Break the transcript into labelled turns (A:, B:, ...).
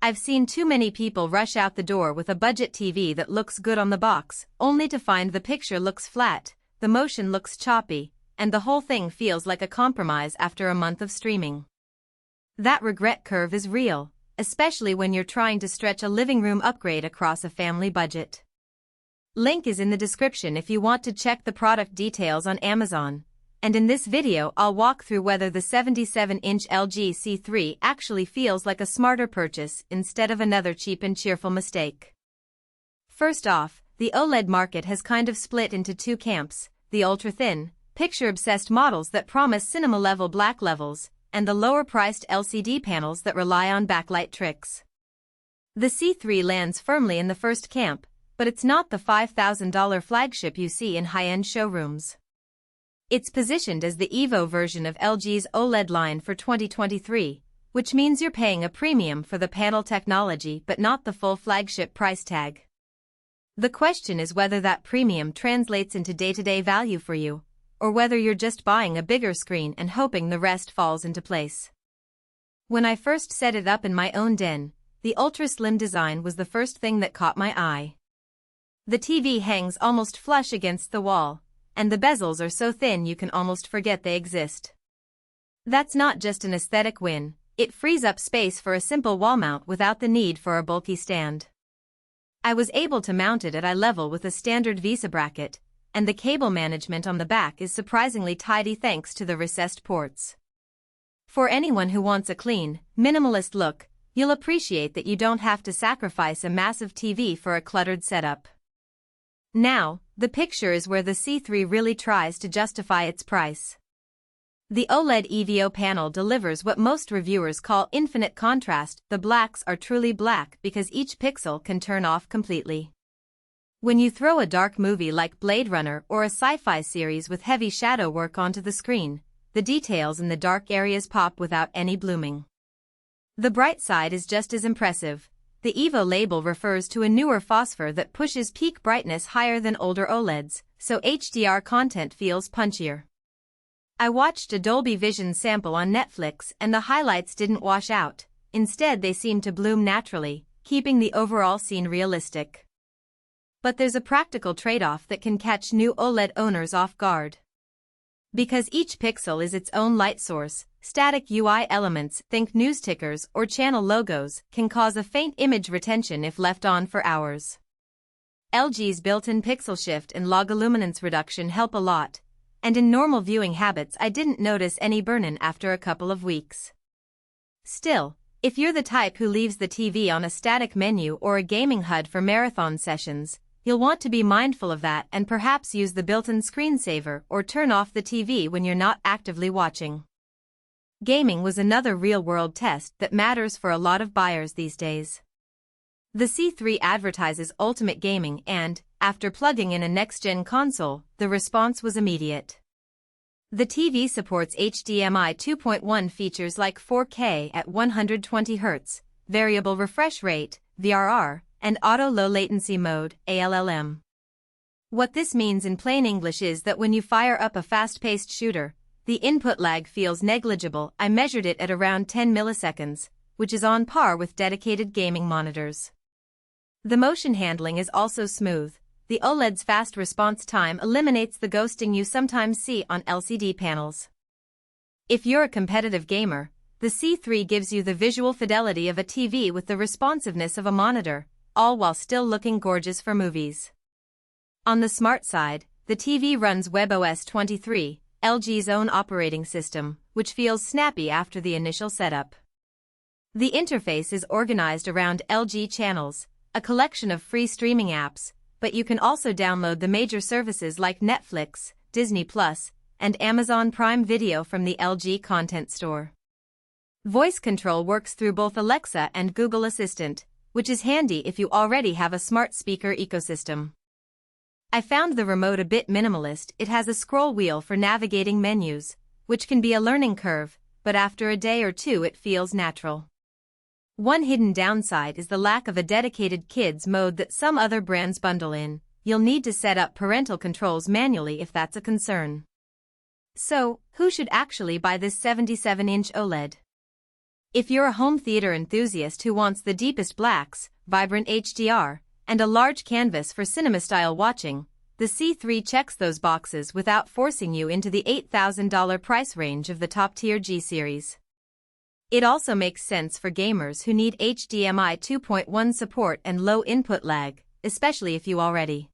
A: I've seen too many people rush out the door with a budget TV that looks good on the box, only to find the picture looks flat, the motion looks choppy, and the whole thing feels like a compromise after a month of streaming. That regret curve is real, especially when you're trying to stretch a living room upgrade across a family budget. Link is in the description if you want to check the product details on Amazon. And in this video I'll walk through whether the 77-inch LG C3 actually feels like a smarter purchase instead of another cheap and cheerful mistake. First off, the OLED market has kind of split into two camps, the ultra-thin, picture-obsessed models that promise cinema-level black levels, and the lower-priced LCD panels that rely on backlight tricks. The C3 lands firmly in the first camp, but it's not the $5,000 flagship you see in high-end showrooms. It's positioned as the EVO version of LG's OLED line for 2023, which means you're paying a premium for the panel technology but not the full flagship price tag. The question is whether that premium translates into day-to-day value for you, or whether you're just buying a bigger screen and hoping the rest falls into place. When I first set it up in my own den, the ultra-slim design was the first thing that caught my eye. The TV hangs almost flush against the wall, and the bezels are so thin you can almost forget they exist. That's not just an aesthetic win, it frees up space for a simple wall mount without the need for a bulky stand. I was able to mount it at eye level with a standard VESA bracket, and the cable management on the back is surprisingly tidy thanks to the recessed ports. For anyone who wants a clean, minimalist look, you'll appreciate that you don't have to sacrifice a massive TV for a cluttered setup. Now, the picture is where the C3 really tries to justify its price. The OLED EVO panel delivers what most reviewers call infinite contrast. The blacks are truly black because each pixel can turn off completely. When you throw a dark movie like Blade Runner or a sci-fi series with heavy shadow work onto the screen, the details in the dark areas pop without any blooming. The bright side is just as impressive. The EVO label refers to a newer phosphor that pushes peak brightness higher than older OLEDs, so HDR content feels punchier. I watched a Dolby Vision sample on Netflix and the highlights didn't wash out, instead they seemed to bloom naturally, keeping the overall scene realistic. But there's a practical trade-off that can catch new OLED owners off guard. Because each pixel is its own light source, static UI elements, think news tickers or channel logos, can cause a faint image retention if left on for hours. LG's built-in pixel shift and log luminance reduction help a lot, and in normal viewing habits I didn't notice any burn-in after a couple of weeks. Still, if you're the type who leaves the TV on a static menu or a gaming HUD for marathon sessions, you'll want to be mindful of that and perhaps use the built-in screensaver or turn off the TV when you're not actively watching. Gaming was another real-world test that matters for a lot of buyers these days. The C3 advertises ultimate gaming and, after plugging in a next-gen console, the response was immediate. The TV supports HDMI 2.1 features like 4K at 120 Hz, variable refresh rate, VRR, and auto low latency mode, ALLM. What this means in plain English is that when you fire up a fast-paced shooter, the input lag feels negligible. I measured it at around 10 milliseconds, which is on par with dedicated gaming monitors. The motion handling is also smooth. The OLED's fast response time eliminates the ghosting you sometimes see on LCD panels. If you're a competitive gamer, the C3 gives you the visual fidelity of a TV with the responsiveness of a monitor, all while still looking gorgeous for movies. On the smart side, the TV runs WebOS 23, LG's own operating system, which feels snappy after the initial setup. The interface is organized around LG channels, a collection of free streaming apps, but you can also download the major services like Netflix, Disney+, and Amazon Prime Video from the LG Content Store. Voice control works through both Alexa and Google Assistant, which is handy if you already have a smart speaker ecosystem. I found the remote a bit minimalist. It has a scroll wheel for navigating menus, which can be a learning curve, but after a day or two it feels natural. One hidden downside is the lack of a dedicated kids mode that some other brands bundle in. You'll need to set up parental controls manually if that's a concern. So, who should actually buy this 77-inch OLED? If you're a home theater enthusiast who wants the deepest blacks, vibrant HDR, and a large canvas for cinema-style watching, the C3 checks those boxes without forcing you into the $8,000 price range of the top-tier G series. It also makes sense for gamers who need HDMI 2.1 support and low input lag, especially if you already